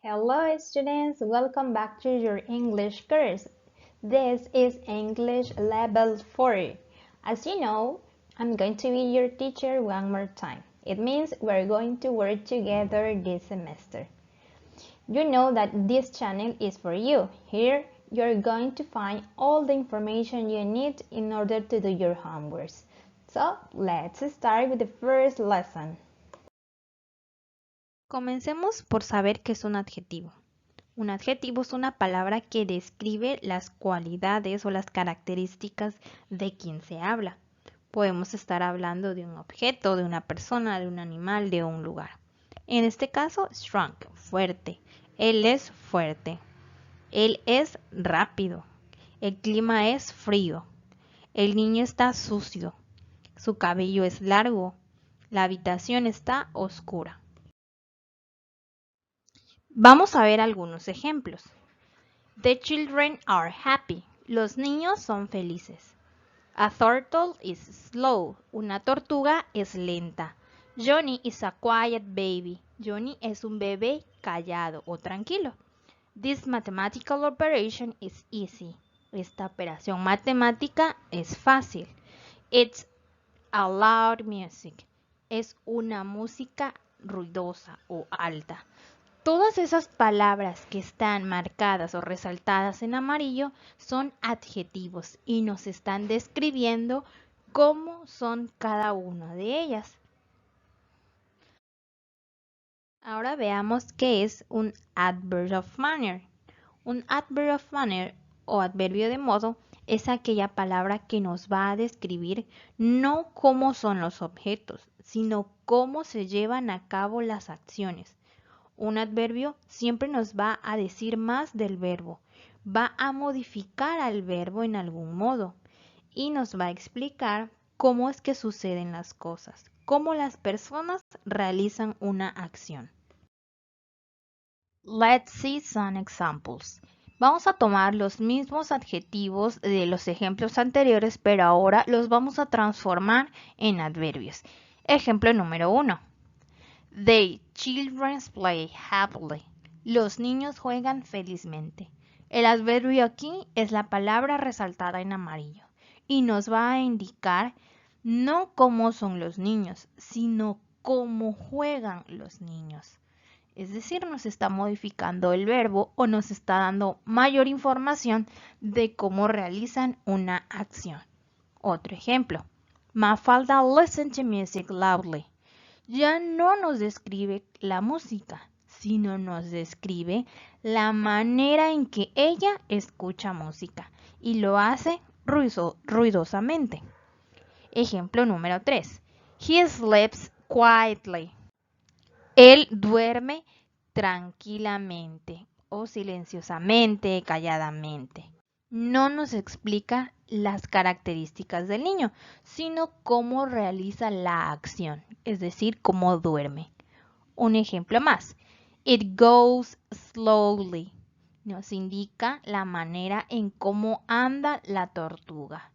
Hello students, welcome back to your English course. This is English Level 4. As you know, I'm going to be your teacher one more time. It means we're going to work together this semester. You know that this channel is for you. Here, you're going to find all the information you need in order to do your homeworks. So, let's start with the first lesson. Comencemos por saber qué es un adjetivo. Un adjetivo es una palabra que describe las cualidades o las características de quien se habla. Podemos estar hablando de un objeto, de una persona, de un animal, de un lugar. En este caso, strong, fuerte. Él es fuerte. Él es rápido. El clima es frío. El niño está sucio. Su cabello es largo. La habitación está oscura. Vamos a ver algunos ejemplos. The children are happy. Los niños son felices. A turtle is slow. Una tortuga es lenta. Johnny is a quiet baby. Johnny es un bebé callado o tranquilo. This mathematical operation is easy. Esta operación matemática es fácil. It's a loud music. Es una música ruidosa o alta. Todas esas palabras que están marcadas o resaltadas en amarillo son adjetivos y nos están describiendo cómo son cada una de ellas. Ahora veamos qué es un adverb of manner. Un adverb of manner o adverbio de modo es aquella palabra que nos va a describir no cómo son los objetos, sino cómo se llevan a cabo las acciones. Un adverbio siempre nos va a decir más del verbo, va a modificar al verbo en algún modo y nos va a explicar cómo es que suceden las cosas, cómo las personas realizan una acción. Let's see some examples. Vamos a tomar los mismos adjetivos de los ejemplos anteriores, pero ahora los vamos a transformar en adverbios. Ejemplo número 1. The children play happily. Los niños juegan felizmente. El adverbio aquí es la palabra resaltada en amarillo y nos va a indicar no cómo son los niños, sino cómo juegan los niños. Es decir, nos está modificando el verbo o nos está dando mayor información de cómo realizan una acción. Otro ejemplo. Mafalda listens to music loudly. Ya no nos describe la música, sino nos describe la manera en que ella escucha música y lo hace ruidosamente. Ejemplo número 3. He sleeps quietly. Él duerme tranquilamente o silenciosamente, calladamente. No nos explica las características del niño, sino cómo realiza la acción, es decir, cómo duerme. Un ejemplo más. It goes slowly. Nos indica la manera en cómo anda la tortuga.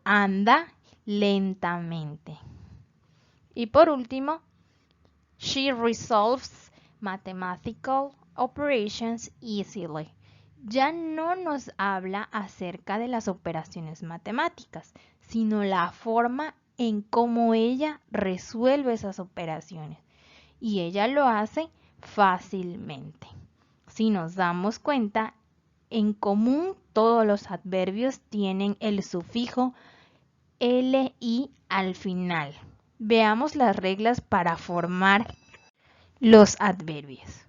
Anda lentamente. Y por último, she resolves mathematical operations easily. Ya no nos habla acerca de las operaciones matemáticas, sino la forma en cómo ella resuelve esas operaciones. Y ella lo hace fácilmente. Si nos damos cuenta, en común todos los adverbios tienen el sufijo li al final. Veamos las reglas para formar los adverbios.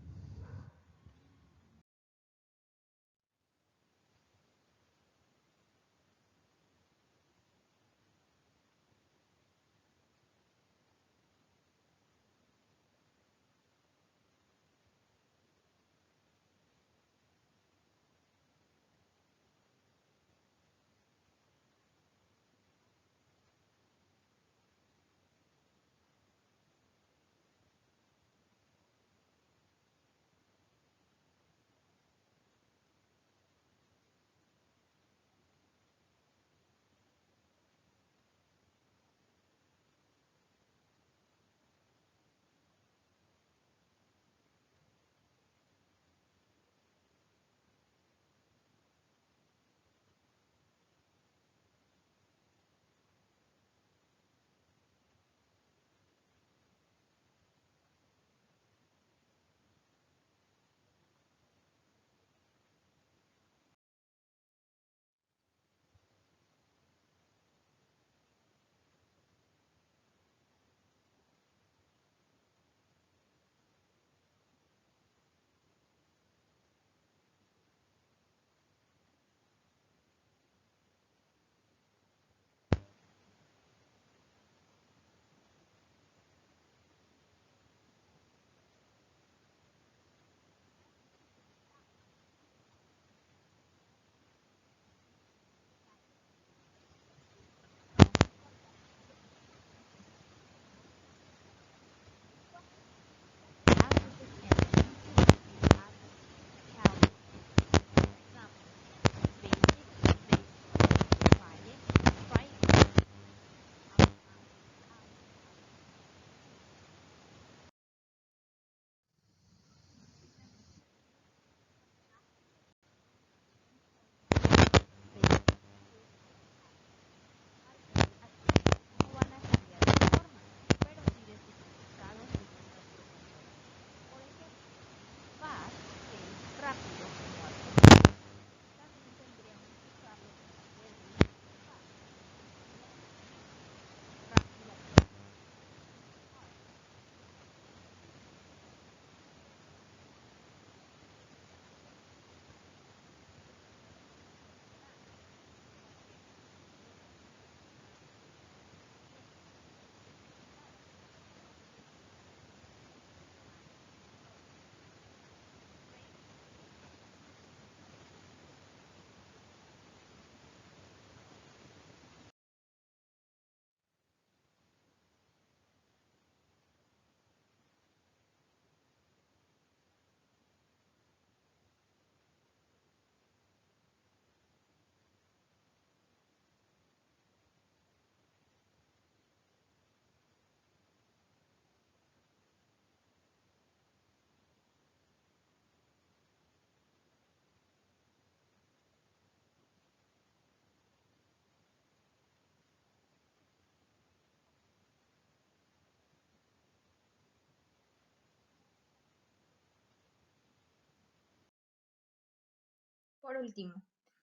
Por último,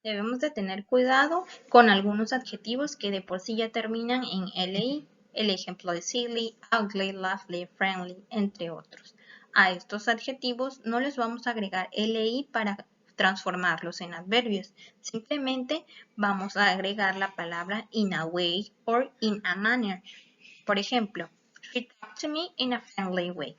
debemos de tener cuidado con algunos adjetivos que de por sí ya terminan en LI. El ejemplo de silly, ugly, lovely, friendly, entre otros. A estos adjetivos no les vamos a agregar LI para transformarlos en adverbios. Simplemente vamos a agregar la palabra in a way or in a manner. Por ejemplo, she talked to me in a friendly way.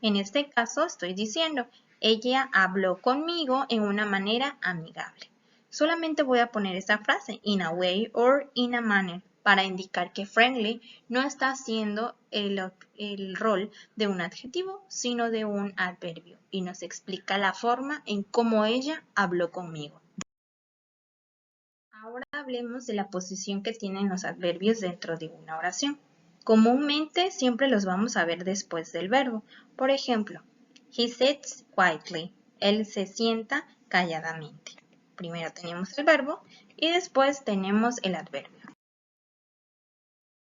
En este caso estoy diciendo, ella habló conmigo en una manera amigable. Solamente voy a poner esa frase, in a way or in a manner, para indicar que friendly no está haciendo el rol de un adjetivo, sino de un adverbio, y nos explica la forma en cómo ella habló conmigo. Ahora hablemos de la posición que tienen los adverbios dentro de una oración. Comúnmente siempre los vamos a ver después del verbo. Por ejemplo, he sits quietly. Él se sienta calladamente. Primero tenemos el verbo y después tenemos el adverbio.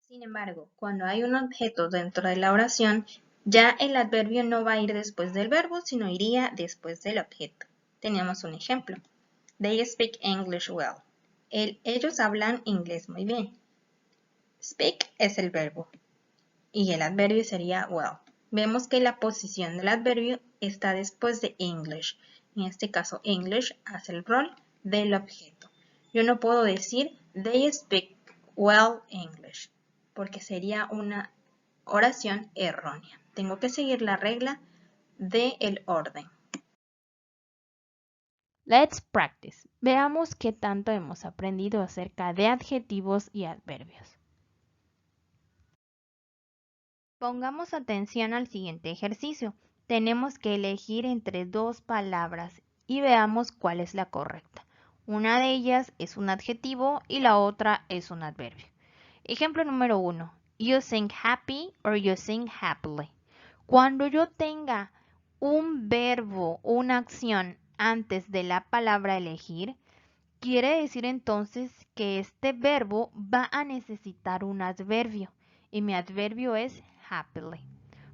Sin embargo, cuando hay un objeto dentro de la oración, ya el adverbio no va a ir después del verbo, sino iría después del objeto. Tenemos un ejemplo. They speak English well. Ellos hablan inglés muy bien. Speak es el verbo y el adverbio sería well. Vemos que la posición del adverbio está después de English. En este caso, English hace el rol del objeto. Yo no puedo decir they speak well English porque sería una oración errónea. Tengo que seguir la regla del orden. Let's practice. Veamos qué tanto hemos aprendido acerca de adjetivos y adverbios. Pongamos atención al siguiente ejercicio. Tenemos que elegir entre dos palabras y veamos cuál es la correcta. Una de ellas es un adjetivo y la otra es un adverbio. Ejemplo número 1. You sing happy or you sing happily. Cuando yo tenga un verbo o una acción antes de la palabra elegir, quiere decir entonces que este verbo va a necesitar un adverbio y mi adverbio es happily.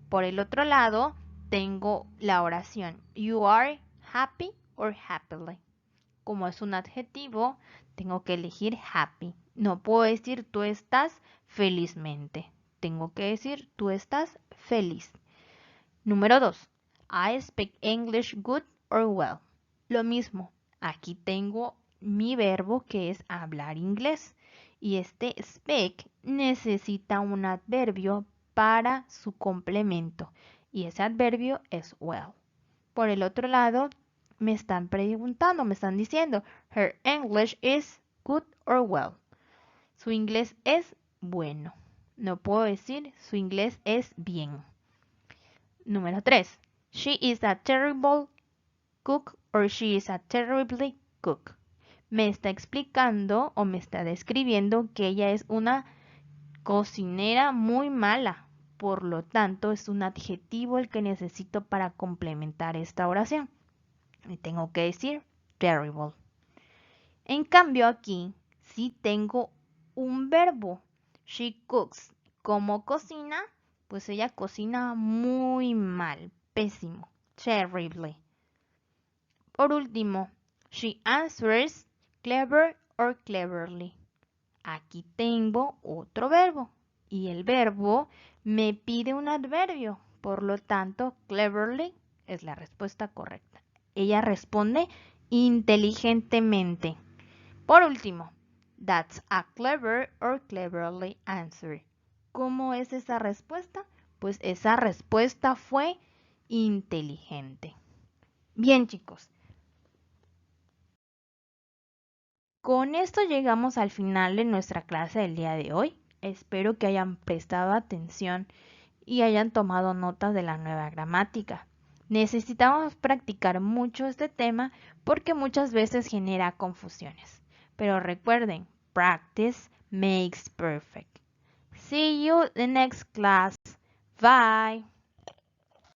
Por el otro lado, tengo la oración you are happy or happily. Como es un adjetivo, tengo que elegir happy. No puedo decir tú estás felizmente. Tengo que decir tú estás feliz. Número 2. I speak English good or well. Lo mismo, aquí tengo mi verbo que es hablar inglés. Y este speak necesita un adverbio para su complemento. Y ese adverbio es well. Por el otro lado, me están preguntando, me están diciendo, her English is good or well. Su inglés es bueno. No puedo decir su inglés es bien. Número 3. She is a terrible cook or she is a terribly cook. Me está explicando o me está describiendo que ella es una cocinera muy mala. Por lo tanto, es un adjetivo el que necesito para complementar esta oración. Y tengo que decir terrible. En cambio aquí sí tengo un verbo. She cooks. ¿Cómo cocina? Pues ella cocina muy mal, pésimo, terribly. Por último, she answers clever or cleverly. Aquí tengo otro verbo y el verbo me pide un adverbio. Por lo tanto, cleverly es la respuesta correcta. Ella responde inteligentemente. Por último, that's a clever or cleverly answer. ¿Cómo es esa respuesta? Pues esa respuesta fue inteligente. Bien, chicos. Con esto llegamos al final de nuestra clase del día de hoy. Espero que hayan prestado atención y hayan tomado notas de la nueva gramática. Necesitamos practicar mucho este tema porque muchas veces genera confusiones. Pero recuerden, practice makes perfect. See you in the next class. Bye.